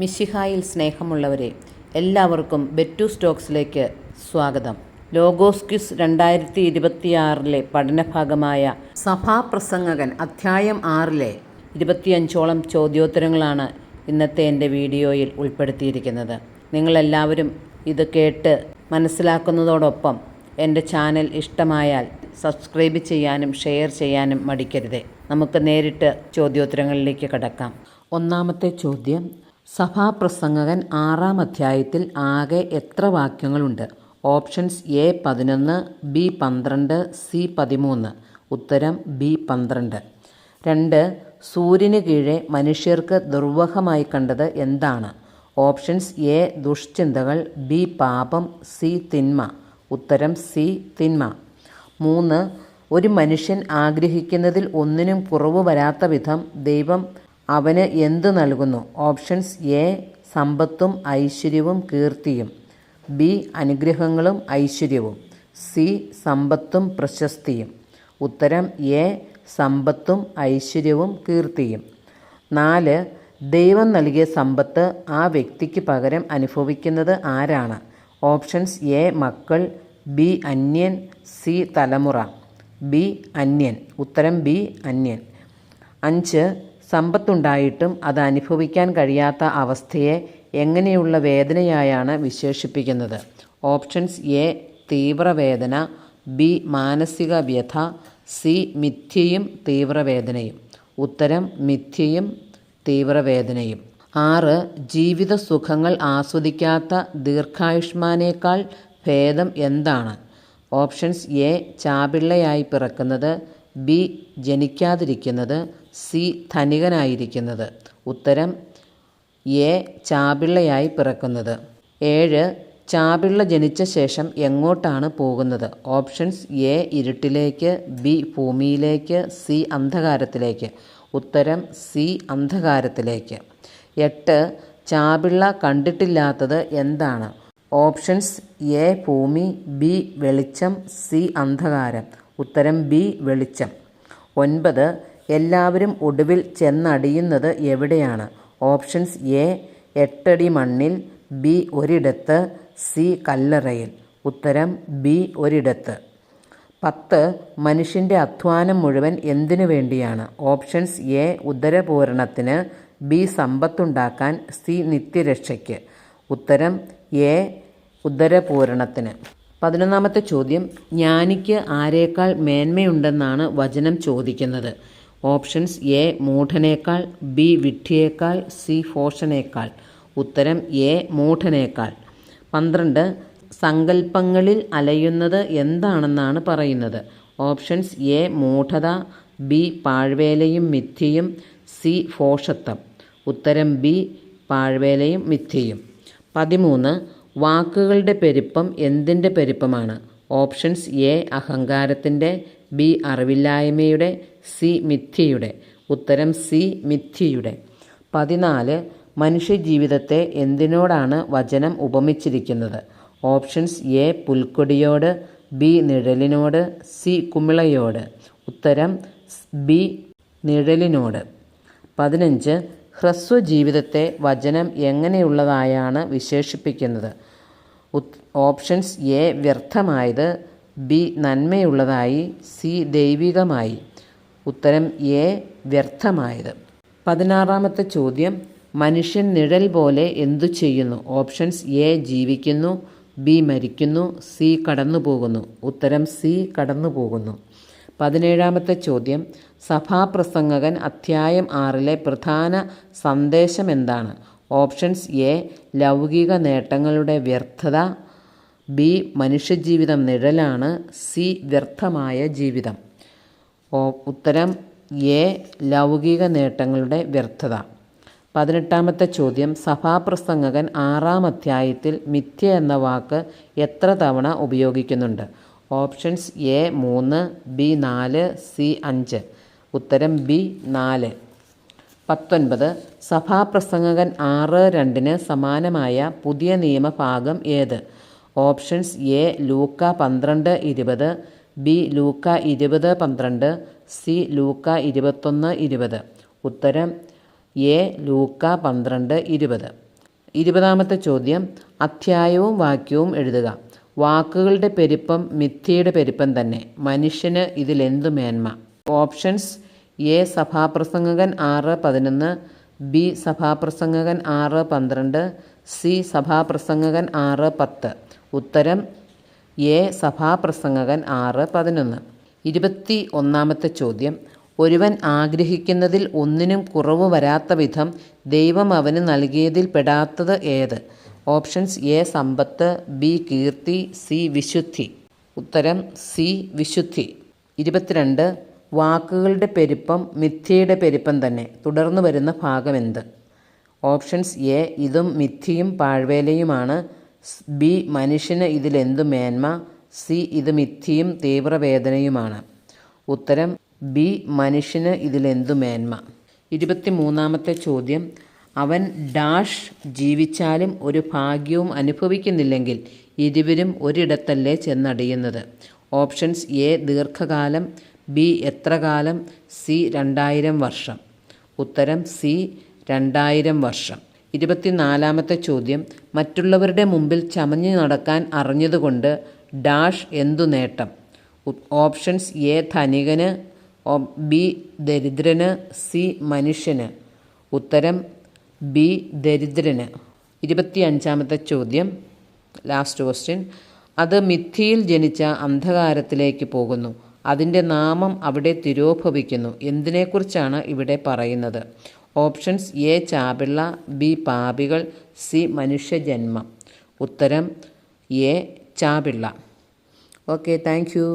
മിശിഹായിൽ സ്നേഹമുള്ളവരെ, എല്ലാവർക്കും ബെറ്റു സ്റ്റോക്സിലേക്ക് സ്വാഗതം. ലോഗോസ് ക്വിസ് 2026 പഠനഭാഗമായ സഭാപ്രസംഗകൻ അധ്യായം 6 25ഓളം ചോദ്യോത്തരങ്ങളാണ് ഇന്നത്തെ എൻ്റെ വീഡിയോയിൽ ഉൾപ്പെടുത്തിയിരിക്കുന്നത്. നിങ്ങളെല്ലാവരും ഇത് കേട്ട് മനസ്സിലാക്കുന്നതോടൊപ്പം എൻ്റെ ചാനൽ ഇഷ്ടമായാൽ സബ്സ്ക്രൈബ് ചെയ്യാനും ഷെയർ ചെയ്യാനും മടിക്കരുതേ. നമുക്ക് നേരിട്ട് ചോദ്യോത്തരങ്ങളിലേക്ക് കടക്കാം. ഒന്നാമത്തെ ചോദ്യം, സഭാപ്രസംഗകൻ 6-ാം അധ്യായത്തിൽ ആകെ എത്ര വാക്യങ്ങളുണ്ട്? Options A 11, B 12, C 13. ഉത്തരം ബി 12. 2. സൂര്യന് കീഴെ മനുഷ്യർക്ക് ദുർവഹമായി കണ്ടത് എന്താണ്? ഓപ്ഷൻസ് എ ദുഷ്ചിന്തകൾ, ബി പാപം, സി തിന്മ. ഉത്തരം സി തിന്മ. 3. ഒരു മനുഷ്യൻ ആഗ്രഹിക്കുന്നതിൽ ഒന്നിനും കുറവ് വരാത്ത വിധം ദൈവം അവന് എന്ത് നൽകുന്നു? ഓപ്ഷൻസ് എ സമ്പത്തും ഐശ്വര്യവും കീർത്തിയും, ബി അനുഗ്രഹങ്ങളും ഐശ്വര്യവും, സി സമ്പത്തും പ്രശസ്തിയും. ഉത്തരം എ സമ്പത്തും ഐശ്വര്യവും കീർത്തിയും. 4. ദൈവം നൽകിയ സമ്പത്ത് ആ വ്യക്തിക്ക് പകരം അനുഭവിക്കുന്നത് ആരാണ്? ഓപ്ഷൻസ് എ മക്കൾ, ബി അന്യൻ, സി തലമുറ. ബി അന്യൻ. ഉത്തരം ബി അന്യൻ. 5. സമ്പത്തുണ്ടായിട്ടും അത് അനുഭവിക്കാൻ കഴിയാത്ത അവസ്ഥയെ എങ്ങനെയുള്ള വേദനയായാണ് വിശേഷിപ്പിക്കുന്നത്? ഓപ്ഷൻസ് എ തീവ്രവേദന, ബി മാനസിക വ്യഥ, സി മിഥ്യയും തീവ്രവേദനയും. ഉത്തരം മിഥ്യയും തീവ്രവേദനയും. 6. ജീവിത സുഖങ്ങൾ ആസ്വദിക്കാത്ത ദീർഘായുഷ്മാനേക്കാൾ ഭേദം എന്താണ്? ഓപ്ഷൻസ് എ ചാപിള്ളയായി പിറക്കുന്നത്, ബി ജനിക്കാതിരിക്കുന്നത്, സി ധനികനായിരിക്കുന്നത്. ഉത്തരം എ ചാപിള്ളയായി പിറക്കുന്നത്. 7. ചാപിള്ള ജനിച്ച ശേഷം എങ്ങോട്ടാണ് പോകുന്നത്? ഓപ്ഷൻസ് എ ഇരുട്ടിലേക്ക്, ബി ഭൂമിയിലേക്ക്, സി അന്ധകാരത്തിലേക്ക്. ഉത്തരം സി അന്ധകാരത്തിലേക്ക്. 8. ചാപിള്ള കണ്ടിട്ടില്ലാത്തത് എന്താണ്? ഓപ്ഷൻസ് എ ഭൂമി, ബി വെളിച്ചം, സി അന്ധകാരം. ഉത്തരം ബി വെളിച്ചം. 9. എല്ലാവരും ഒടുവിൽ ചെന്നടിയുന്നത് എവിടെയാണ്? ഓപ്ഷൻസ് എ 8 അടി മണ്ണിൽ, ബി ഒരിടത്ത്, സി കല്ലറയിൽ. ഉത്തരം ബി ഒരിടത്ത്. 10. മനുഷ്യൻ്റെ അധ്വാനം മുഴുവൻ എന്തിനു വേണ്ടിയാണ്? ഓപ്ഷൻസ് എ ഉദരപൂരണത്തിന്, ബി സമ്പത്തുണ്ടാക്കാൻ, സി നിത്യരക്ഷയ്ക്ക്. ഉത്തരം എ ഉദരപൂരണത്തിന്. 11ാമത്തെ ചോദ്യം, ജ്ഞാനിക്ക് ആരേക്കാൾ മേന്മയുണ്ടെന്നാണ് വചനം ചോദിക്കുന്നത്? ഓപ്ഷൻസ് എ മൂഢനേക്കാൾ, ബി വിഡ്ഢിയേക്കാൾ, സി ഭോഷനേക്കാൾ. ഉത്തരം എ മൂഢനേക്കാൾ. 12. സങ്കല്പങ്ങളിൽ അലയുന്നത് എന്താണെന്നാണ് പറയുന്നത്? ഓപ്ഷൻസ് എ മൂഢത, ബി പാഴ്വേലയും മിഥ്യയും, സി ഭോഷത്വം. ഉത്തരം ബി പാഴ്വേലയും മിഥ്യയും. 13. വാക്കുകളുടെ പെരുപ്പം എന്തിൻ്റെ പെരുപ്പമാണ്? ഓപ്ഷൻസ് എ അഹങ്കാരത്തിൻ്റെ, ബി അറിവില്ലായ്മയുടെ, സി മിഥ്യയുടെ. ഉത്തരം സി മിഥ്യയുടെ. 14. മനുഷ്യജീവിതത്തെ എന്തിനോടാണ് വചനം ഉപമിച്ചിരിക്കുന്നത്? ഓപ്ഷൻസ് എ പുൽക്കൊടിയോട്, ബി നിഴലിനോട്, സി കുമിളയോട്. ഉത്തരം ബി നിഴലിനോട്. 15. ഹ്രസ്വജീവിതത്തെ വചനം എങ്ങനെയുള്ളതായാണ് വിശേഷിപ്പിക്കുന്നത്? ഓപ്ഷൻസ് എ വ്യർത്ഥമായത്, ബി നന്മയുള്ളതായി, സി ദൈവികമായി. ഉത്തരം എ വ്യർത്ഥമായത്. 16ാമത്തെ ചോദ്യം, മനുഷ്യൻ നിഴൽ പോലെ എന്തു ചെയ്യുന്നു? ഓപ്ഷൻസ് എ ജീവിക്കുന്നു, ബി മരിക്കുന്നു, സി കടന്നുപോകുന്നു. ഉത്തരം സി കടന്നുപോകുന്നു. 17ാമത്തെ ചോദ്യം, സഭാപ്രസംഗകൻ അധ്യായം 6 പ്രധാന സന്ദേശം എന്താണ്? ഓപ്ഷൻസ് എ ലൗകിക നേട്ടങ്ങളുടെ വ്യർത്ഥത, ബി മനുഷ്യജീവിതം നിഴലാണ്, സി വ്യർത്ഥമായ ജീവിതം. ഉത്തരം എ ലൗകിക നേട്ടങ്ങളുടെ വ്യർത്ഥത. 18ാമത്തെ ചോദ്യം, സഭാപ്രസംഗകൻ 6-ാം അധ്യായത്തിൽ മിഥ്യ എന്ന വാക്ക് എത്ര തവണ ഉപയോഗിക്കുന്നുണ്ട്? Options A 3, B 4, C 5. ഉത്തരം ബി 4. 19. സഭാപ്രസംഗകൻ 6:2 സമാനമായ പുതിയ നിയമഭാഗം ഏത്? ഓപ്ഷൻസ് എ ലൂക്ക 12:20, ബി ലൂക്ക 20:12, സി ലൂക്ക 21:20. ഉത്തരം എ ലൂക്ക 12:20. 20-ാമത്തെ ചോദ്യം, അധ്യായവും വാക്യവും എഴുതുക. വാക്കുകളുടെ പെരുപ്പം മിഥ്യയുടെ പെരുപ്പം തന്നെ. മനുഷ്യന് ഇതിലെന്തു മേന്മ? ഓപ്ഷൻസ്: എ സഭാപ്രസംഗകൻ 6:11, ബി സഭാപ്രസംഗകൻ 6:12, സി സഭാപ്രസംഗകൻ 6:10. ഉത്തരം എ സഭാപ്രസംഗകൻ 6:11. 21-ാമത്തെ ചോദ്യം, ഒരുവൻ ആഗ്രഹിക്കുന്നതിൽ ഒന്നിനും കുറവ് വരാത്ത വിധം ദൈവം അവന് നൽകിയതിൽ പെടാത്തത് ഏത്? ഓപ്ഷൻസ്: എ സമ്പത്ത്, ബി കീർത്തി, സി വിശുദ്ധി. ഉത്തരം സി വിശുദ്ധി. 22, വാക്കുകളുടെ പെരുപ്പം മിഥ്യയുടെ പെരുപ്പം തന്നെ. തുടർന്ന് വരുന്ന ഭാഗം എന്ത്? ഓപ്ഷൻസ്: എ ഇതും മിഥ്യയും പാഴ്വേലയുമാണ്, ബി മനുഷ്യന് ഇതിലെന്തു മേന്മ, സി ഇത് മിഥ്യയും തീവ്രവേദനയുമാണ്. ഉത്തരം ബി മനുഷ്യന് ഇതിലെന്തു മേന്മ. 23-ാമത്തെ ചോദ്യം, അവൻ ഡാഷ് ജീവിച്ചാലും ഒരു ഭാഗ്യവും അനുഭവിക്കുന്നില്ലെങ്കിൽ ഇരുവരും ഒരിടത്തല്ലേ ചെന്നടിയുന്നത്? ഓപ്ഷൻസ്: എ ദീർഘകാലം, ബി എത്ര കാലം, സി 2000 വർഷം. ഉത്തരം സി 2000 വർഷം. 24-ാമത്തെ ചോദ്യം, മറ്റുള്ളവരുടെ മുമ്പിൽ ചമഞ്ഞു നടക്കാൻ അറിഞ്ഞതുകൊണ്ട് ഡാഷ് എന്തു നേട്ടം? ഓപ്ഷൻസ്: എ ധനികന്, ബി ദരിദ്രന്, സി മനുഷ്യന്. ഉത്തരം ബി ദരിദ്രന്. 25-ാമത്തെ ചോദ്യം, ലാസ്റ്റ് ക്വസ്റ്റ്യൻ, അത് മിഥ്യയിൽ ജനിച്ച അന്ധകാരത്തിലേക്ക് പോകുന്നു, അതിൻ്റെ നാമം അവിടെ തിരോഭവിക്കുന്നു. എന്തിനെക്കുറിച്ചാണ് ഇവിടെ പറയുന്നത്? ഓപ്ഷൻസ്: എ ചാപിള്ള, ബി പാപികൾ, സി മനുഷ്യജന്മം. ഉത്തരം എ ചാപിള്ള. Okay, thank U.